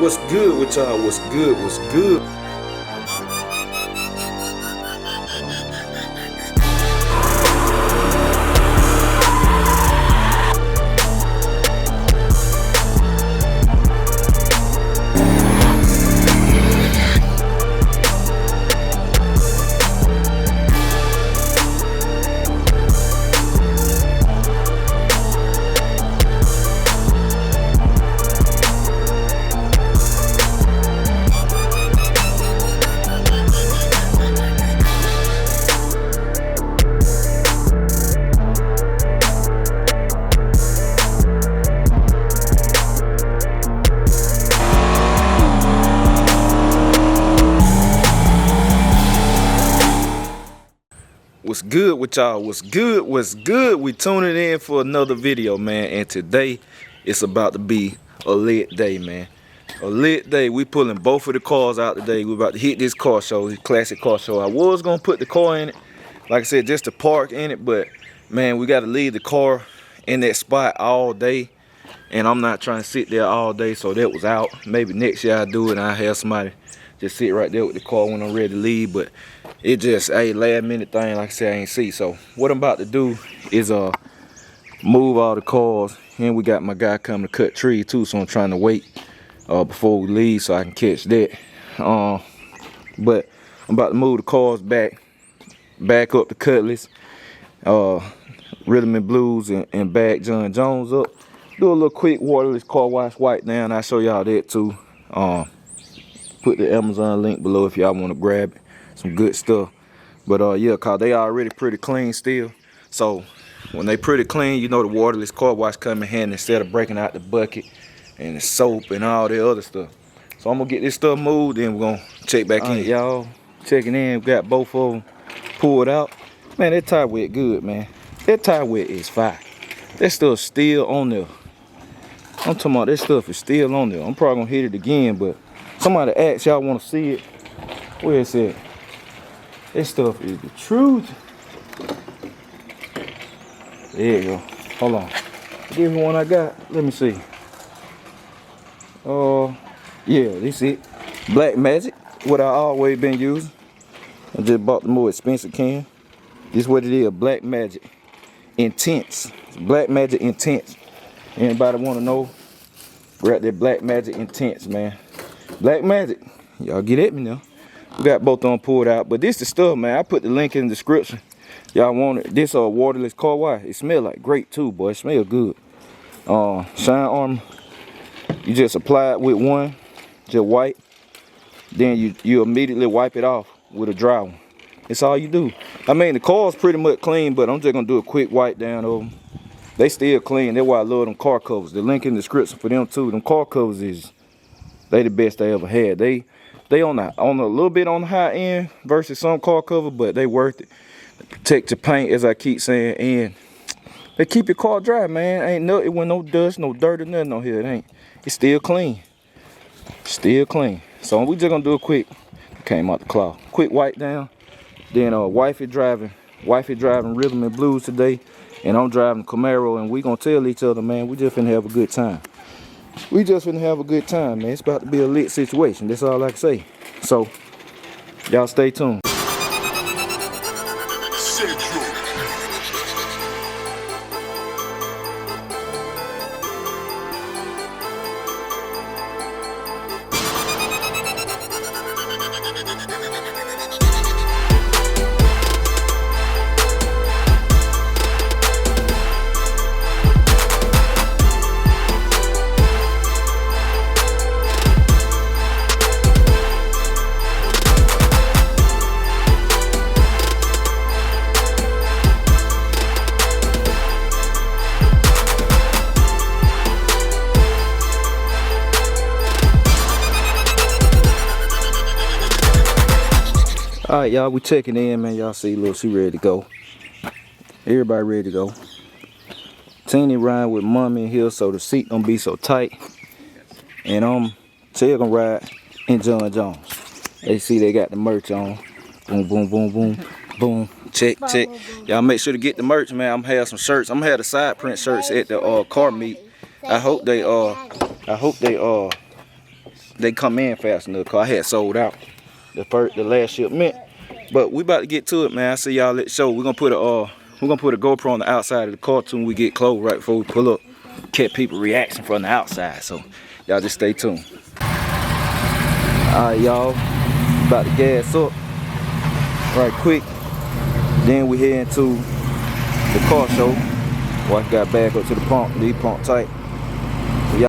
What's good with y'all? What's good? What's good? What's good with y'all? What's good? What's good? We tuning in for another video, man. And today it's about to be a lit day, man. A lit day. We pulling both of the cars out today. We about to hit this car show, this classic car show. I was gonna put the car in it, like I said, just to park in it, but man, we got to leave the car in that spot all day, and I'm not trying to sit there all day, so that was out. Maybe next year I'll do it and I'll have somebody just sit right there with the car when I'm ready to leave, but it just a last minute thing, like I said, I ain't see. So what I'm about to do is move all the cars, and we got my guy coming to cut trees too, so I'm trying to wait before we leave so I can catch that. But I'm about to move the cars back up to Cutlass, Rhythm and Blues, and back John Jones up. Do a little quick waterless car wash, wipe down. I'll show y'all that too. Put the Amazon link below if y'all want to grab it. Some good stuff. But yeah, cause they already pretty clean still. So when they pretty clean, you know the waterless car wash come in handy instead of breaking out the bucket and the soap and all the other stuff. So I'm gonna get this stuff moved, and we're gonna check back in. Y'all checking in. We got both of them pulled out. Man, that tire wet good, man. That tire wet is fire. That stuff's still on there. I'm talking about that stuff is still on there. I'm probably gonna hit it again, but somebody asked y'all want to see it. Where is it? This stuff is the truth. There you go. Hold on. Give me one I got. Let me see. Yeah, this it. Black Magic. What I always been using. I just bought the more expensive can. This is what it is. Black Magic Intense. Black Magic Intense. Anybody want to know? We're at that Black Magic Intense, man. Black Magic. Y'all get at me now. We got both of them pulled out, but this the stuff, man. I put the link in the description. Y'all want it? This waterless car wash. It smell like great too, boy. It smell good. Shine Armor. You just apply it with one, just wipe. Then you immediately wipe it off with a dry one. That's all you do. I mean, the car's pretty much clean, but I'm just gonna do a quick wipe down of them. They still clean. That's why I love them car covers. The link in the description for them too. Them car covers they the best I ever had. They on a little bit on the high end versus some car cover, but they worth it. They protect your paint, as I keep saying, and they keep your car dry, man. Ain't no, it wasn't no dust, no dirt or nothing on here. It ain't. It's still clean. Still clean. So we just gonna do a quick, came out the cloth. Quick wipe down. Then wifey driving Rhythm and Blues today, and I'm driving Camaro, and we gonna tell each other, man, we just finna have a good time. We just finna have a good time, man. It's about to be a lit situation. That's all I can say. So, y'all stay tuned. Alright, y'all, we checking in, man. Y'all see, look, she ready to go. Everybody ready to go. Teeny riding with mommy in here, so the seat don't be so tight. And Taylor gonna ride in John Jones. They see they got the merch on. Boom, boom, boom, boom, boom. Check, check. Y'all make sure to get the merch, man. I'm gonna have some shirts. I'm gonna have the side print shirts at the car meet. I hope they they come in fast enough, cause I had sold out the last shipment. But we about to get to it, man. I see y'all at the show. We're gonna put a GoPro on the outside of the car too when we get close, right before we pull up. Catch people reaction from the outside. So y'all just stay tuned. Alright, y'all. About to gas up right quick. Then we head into the car show. Wife got back up to the pump. Lead pump tight. So y'all.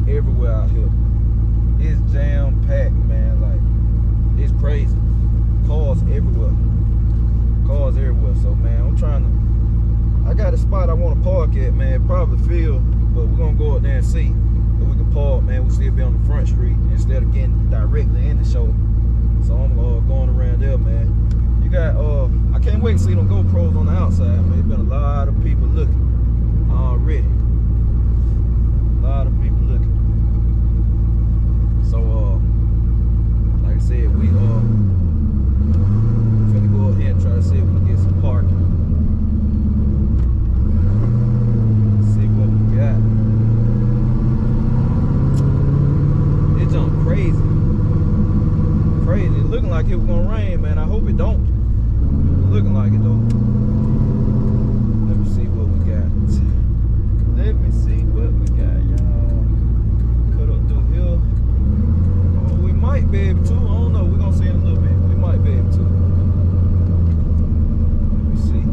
Everywhere out here, it's jam packed, man. Like, it's crazy. Cars everywhere, so man, I got a spot I want to park at, man. Probably filled, but we're gonna go up there and see if we can park, man. We still be on the front street instead of getting directly in the show. So I'm going around there, man. You got I can't wait to see them GoPros on the outside, man. There's been a lot of people looking already. A lot of people looking. So like I said, we finna go up here and try to see if we can get some parking. See what we got. It jumped crazy. Crazy. It looking like it was gonna rain, man. I hope it don't. It's looking like it though. Let me see what we got. Let me see what we got, y'all. Cut up through here. Oh, we might be able to. I don't know. We're gonna see in a little bit. We might be able to. Let me see.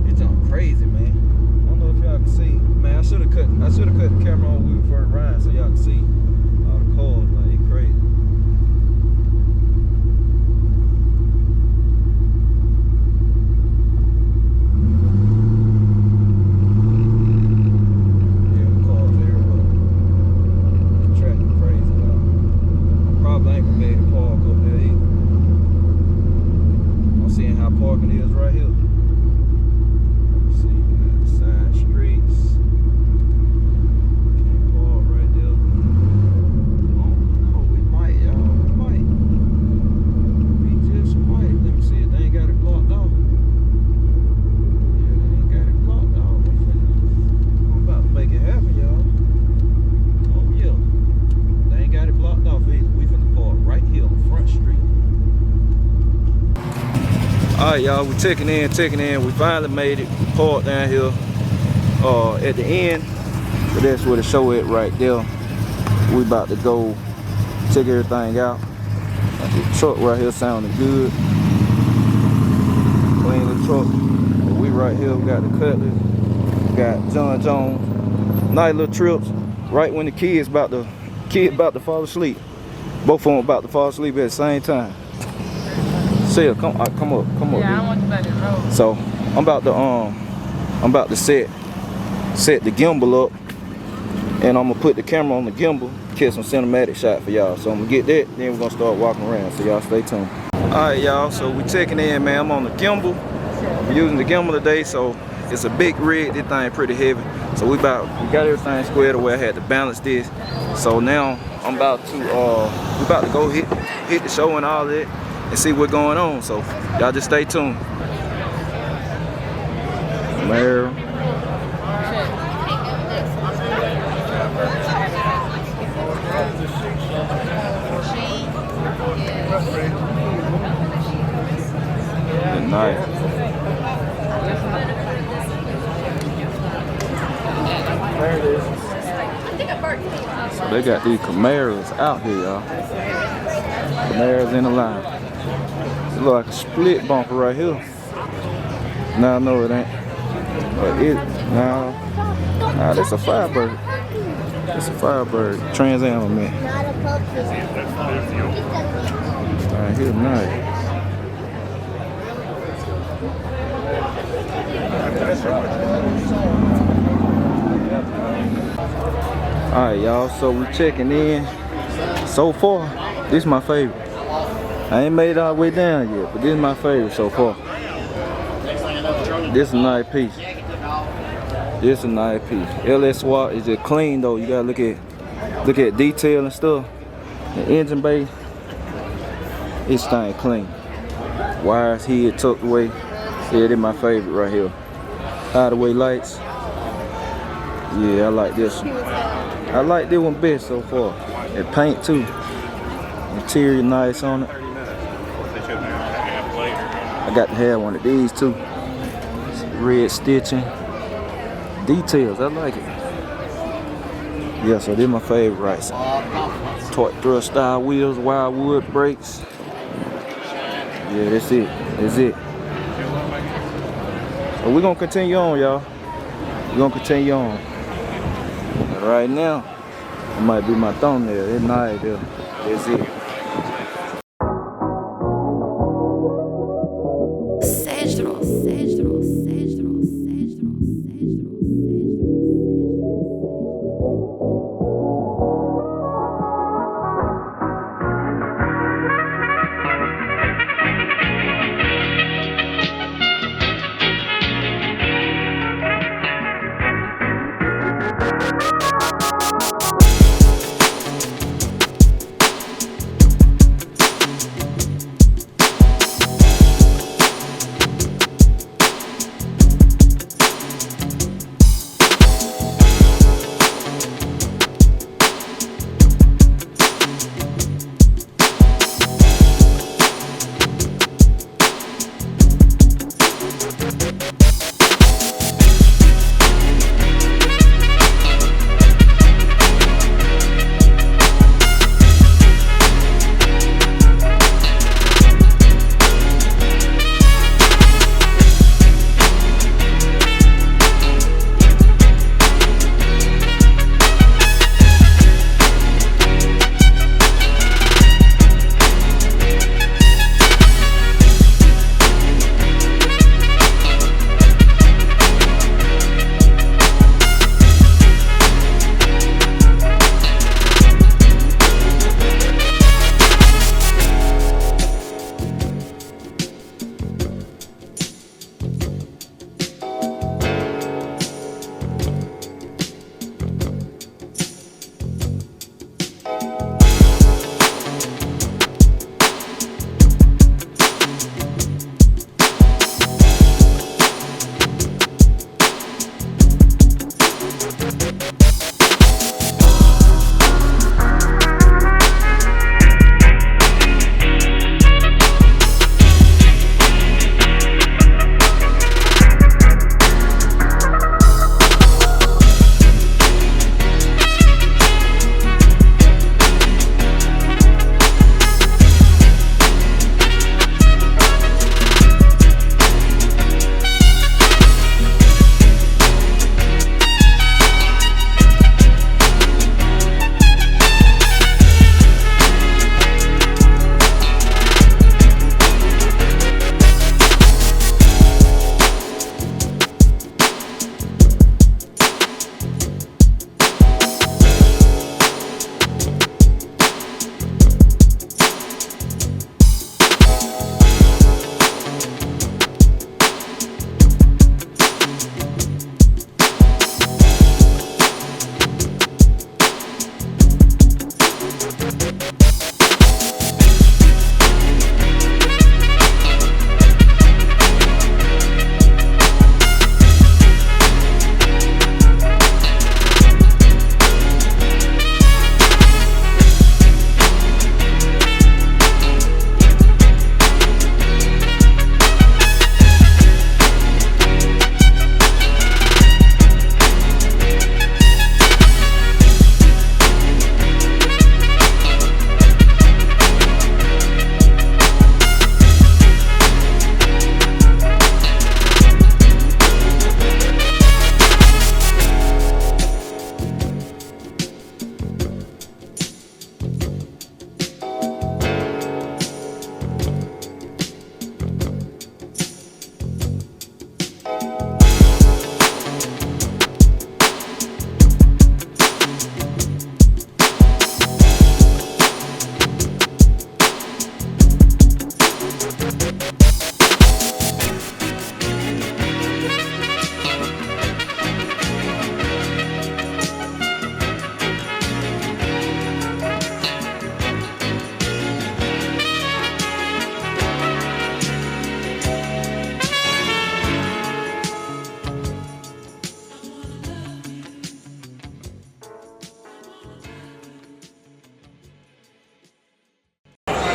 It's jumped crazy, man. I don't know if y'all can see. Man, I should have cut the camera on when we first ride so y'all can see all the cars. Like, it's crazy. Parking is right here. Let's see, we got the side streets. Can't park right there. Oh, we might, y'all. We might. We just might. Let me see if they ain't got it blocked off. Yeah, they ain't got it blocked off. I'm about to make it happen, y'all. Oh yeah. They ain't got it blocked off either. We finna park right here on Front Street. Alright, y'all, we're taking in. We finally made it. We parked down here at the end. But that's where the show at right there. We about to go check everything out. The truck right here sounding good. Clean the truck. But we right here, we got the Cutlass. We got John Jones. Nice little trips. Right when the kid about to fall asleep. Both of them about to fall asleep at the same time. Sia, come up. Yeah, dude. I don't want you to roll. So I'm about to set the gimbal up, and I'm gonna put the camera on the gimbal, catch some cinematic shot for y'all. So I'm gonna get that, then we're gonna start walking around. So y'all stay tuned. Alright, y'all. So we checking in, man. I'm on the gimbal. I'm using the gimbal today, so it's a big rig. This thing pretty heavy. So we got everything squared away. I had to balance this. So now I'm about to we about to go hit the show and all that, and see what's going on. So y'all just stay tuned. Camaro. Good night. So they got these Camaros out here, y'all. Camaros in the line. It look like a split bumper right here. Nah, no it ain't. But it nah, that's a Firebird. It's a Firebird. Trans Am, man. Alright, here's nice. Alright, y'all, so we checking in. So far, this is my favorite. I ain't made it all the way down yet, but this is my favorite so far. This is a nice piece. This is a nice piece. LS swap is just clean though. You gotta look at detail and stuff. The engine bay, it's staying clean. Wires here tucked away. Yeah, this is my favorite right here. Hideaway lights. Yeah, I like this one. I like this one best so far. And paint too. Interior nice on it. I got to have one of these too. Red stitching. Details, I like it. Yeah, so this is my favorite right side. Torque thrust style wheels, wildwood brakes. Yeah, that's it. That's it. So we're gonna continue on, y'all. We're gonna continue on. Right now, it might be my thumbnail. It's nice there. That's it.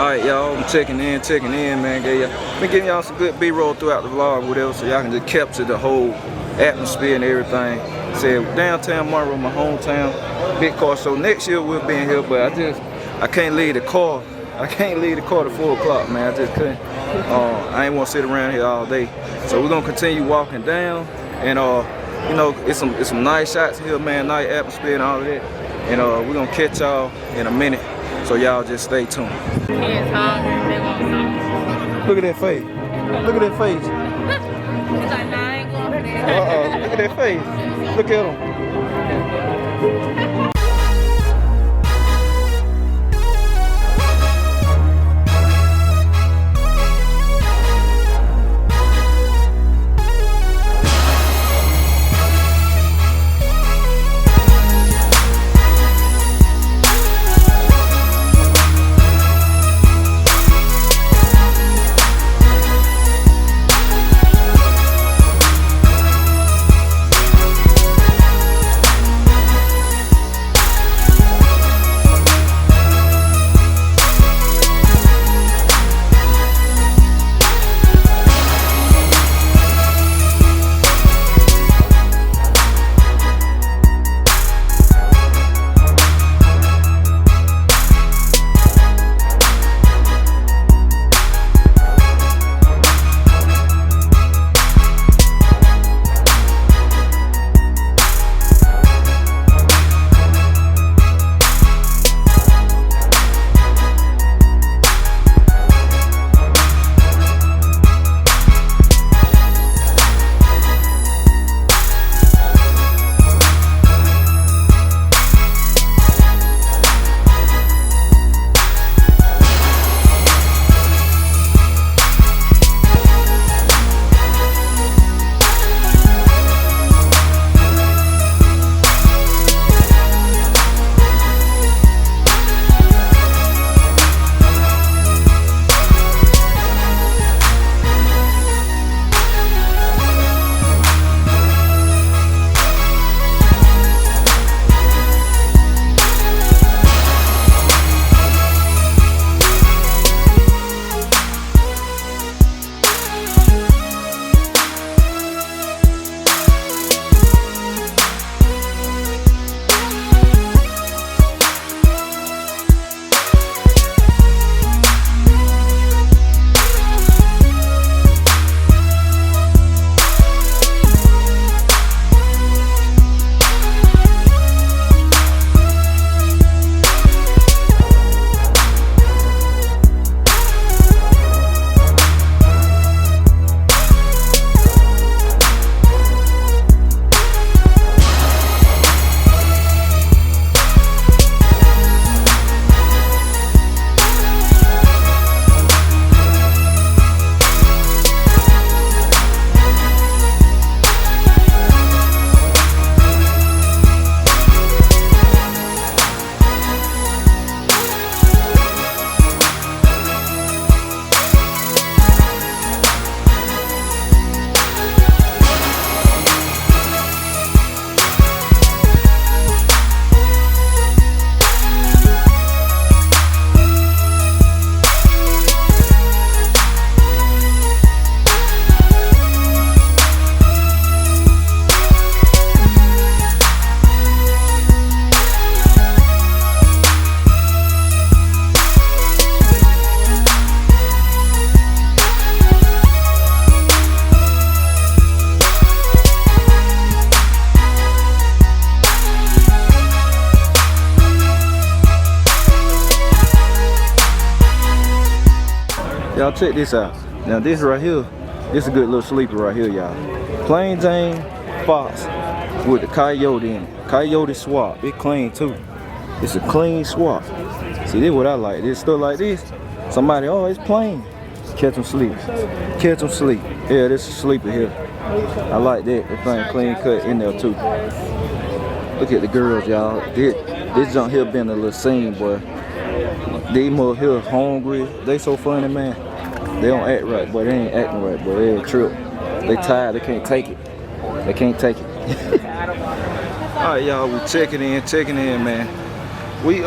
Alright, y'all, I'm checking in, man. Been giving y'all some good B-roll throughout the vlog, whatever, so y'all can just capture the whole atmosphere and everything. Said downtown Monroe, my hometown, big car show. Next year we'll be in here, but I can't leave the car. I can't leave the car to 4 o'clock, man. I just couldn't. I ain't want to sit around here all day. So we're gonna continue walking down, and you know, it's some nice shots here, man. Nice atmosphere and all of that. And we're gonna catch y'all in a minute. So y'all just stay tuned. Kids hungry, they want something. Look at that face. Look at that face. He's like, nah, I ain't going for that. Look at that face. Look at him. Y'all check this out. Now this right here, this is a good little sleeper right here, y'all. Plain Jane Fox with the coyote in it. Coyote swap. It clean too. It's a clean swap. See, this is what I like. This stuff like this. Somebody, oh, it's plain. Catch them sleep. Catch them sleep. Yeah, this is a sleeper here. I like that. The thing clean cut in there too. Look at the girls, y'all. This junk here been a little scene, boy. These mother here hungry. They so funny, man. They don't act right, but they ain't acting right, but they a trip. They tired, they can't take it. They can't take it. Alright, y'all, we checking in, man. We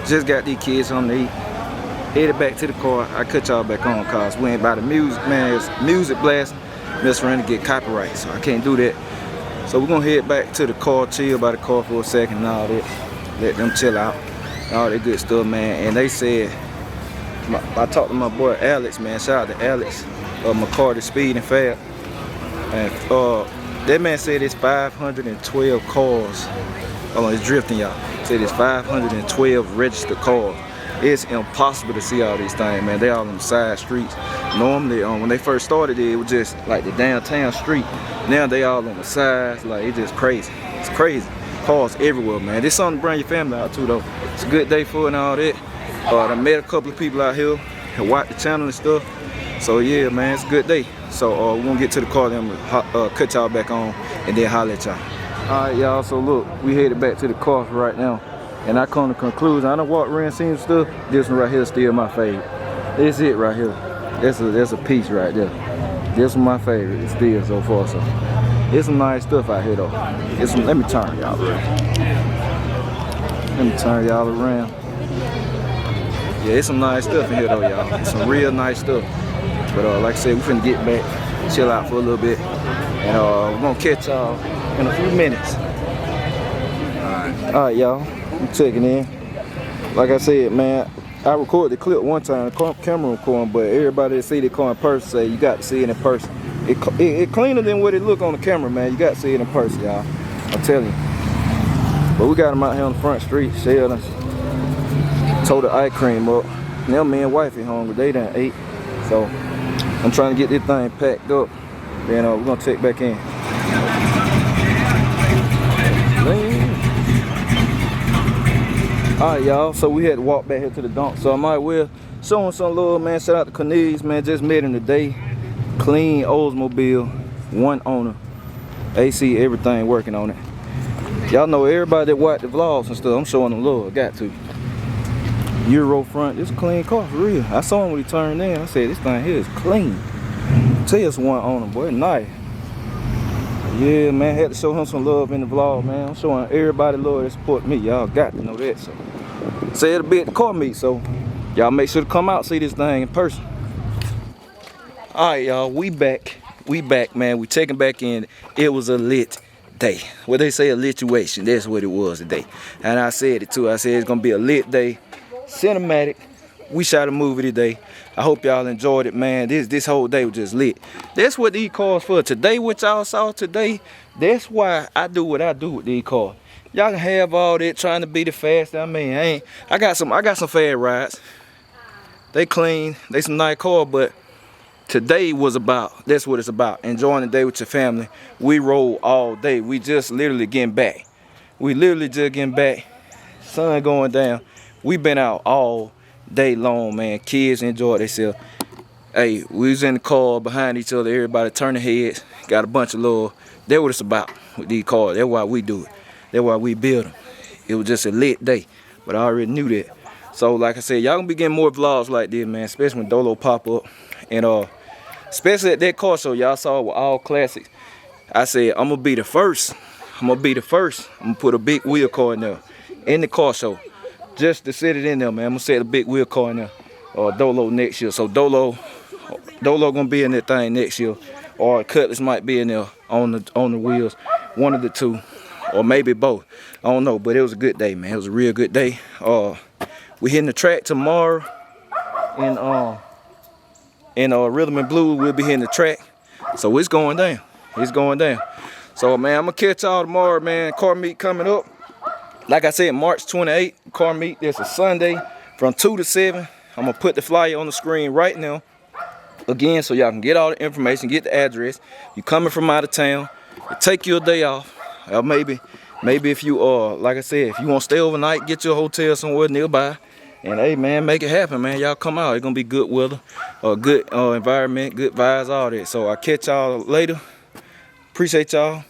just got these kids something to eat. headed back to the car. I cut y'all back on cause we ain't by the music, man. It's music blast. Mess around to get copyright, so I can't do that. So we're gonna head back to the car, chill by the car for a second and all that. Let them chill out. All that good stuff, man. And they said, I talked to my boy Alex, man. Shout out to Alex of McCarty Speed and Fab. And that man said it's 512 cars. Oh, it's drifting, y'all. Said it's 512 registered cars. It's impossible to see all these things, man. They all on the side streets. Normally, when they first started it was just like the downtown street. Now they all on the sides, like it's just crazy. It's crazy. Cars everywhere, man. This something to bring your family out too, though. It's a good day for it and all that. I met a couple of people out here and watched the channel and stuff. So yeah, man, it's a good day. So we're gonna get to the car, then I'm gonna cut y'all back on and then holler at y'all. All right, y'all. So look, we headed back to the car right now. And I come to conclusion, I done walked around, seen stuff. This one right here is still my favorite. This it right here. That's a piece right there. This one my favorite. It's still so far. So it's some nice stuff out here though. Let me turn y'all around. Yeah, it's some nice stuff in here though, y'all. It's some real nice stuff. But like I said, we finna get back, chill out for a little bit, and we're gonna catch y'all in a few minutes. All right, y'all. I'm checking in. Like I said, man, I recorded the clip one time, the camera recording, but everybody that see the car in person say you got to see it in person. It cleaner than what it look on the camera, man. You got to see it in person, y'all. I'm telling you. But we got them out here on the front street. Shell told the ice cream up. Now me and wifey hungry. They done ate. So I'm trying to get this thing packed up. Then we're gonna check back in. Alright, y'all, so we had to walk back here to the dump, so I might well show them some love, man. Shout out to Cornelius, man. Just met him today. Clean Oldsmobile, one owner, AC, everything working on it. Y'all know everybody that watch the vlogs and stuff, I'm showing them love. Got to. Euro front, this clean car for real. I saw him when he turned in. I said this thing here is clean. Tell you it's one owner, boy, nice. Yeah, man, had to show him some love in the vlog, man. I'm showing everybody love that support me. Y'all got to know that. So say it'll be at the car meet, so y'all make sure to come out see this thing in person. All right, y'all, we back, man. We checking back in. It was a lit day. What they say, a lituation. That's what it was today. And I said it too. I said it's gonna be a lit day, cinematic. We shot a movie today. I hope y'all enjoyed it, man. This whole day was just lit. That's what these cars for. Today, what y'all saw today, that's why I do what I do with these cars. Y'all can have all that trying to be the fast. I mean, I got some fast rides. They clean, they some nice cars, but today was about, that's what it's about. Enjoying the day with your family. We rode all day. We just literally getting back. We literally just getting back. Sun going down. We been out all day long, man. Kids enjoyed themselves. Hey, we was in the car behind each other, everybody turning heads, got a bunch of love. That's what it's about with these cars. That's why we do it. That's why we build them. It was just a lit day, but I already knew that. So like I said, y'all gonna be getting more vlogs like this, man, especially when Dolo pop up. And especially at that car show y'all saw with all classics. I said, I'm gonna be the first. I'm gonna put a big wheel car in there, in the car show. Just to set it in there, man. I'm gonna set a big wheel car in there. Dolo next year. So Dolo gonna be in that thing next year. Or Cutlass might be in there on the wheels. One of the two. Or maybe both. I don't know. But it was a good day, man. It was a real good day. We hitting the track tomorrow. In Rhythm and Blues, we'll be hitting the track. So it's going down. It's going down. So man, I'm gonna catch y'all tomorrow, man. Car meet coming up. Like I said, March 28th, car meet. That's a Sunday from 2 to 7. I'm going to put the flyer on the screen right now. Again, so y'all can get all the information, get the address. You coming from out of town, take you a day off. Or maybe if you, like I said, if you want to stay overnight, get you a hotel somewhere nearby. And hey, man, make it happen, man. Y'all come out. It's going to be good weather, good environment, good vibes, all that. So I'll catch y'all later. Appreciate y'all.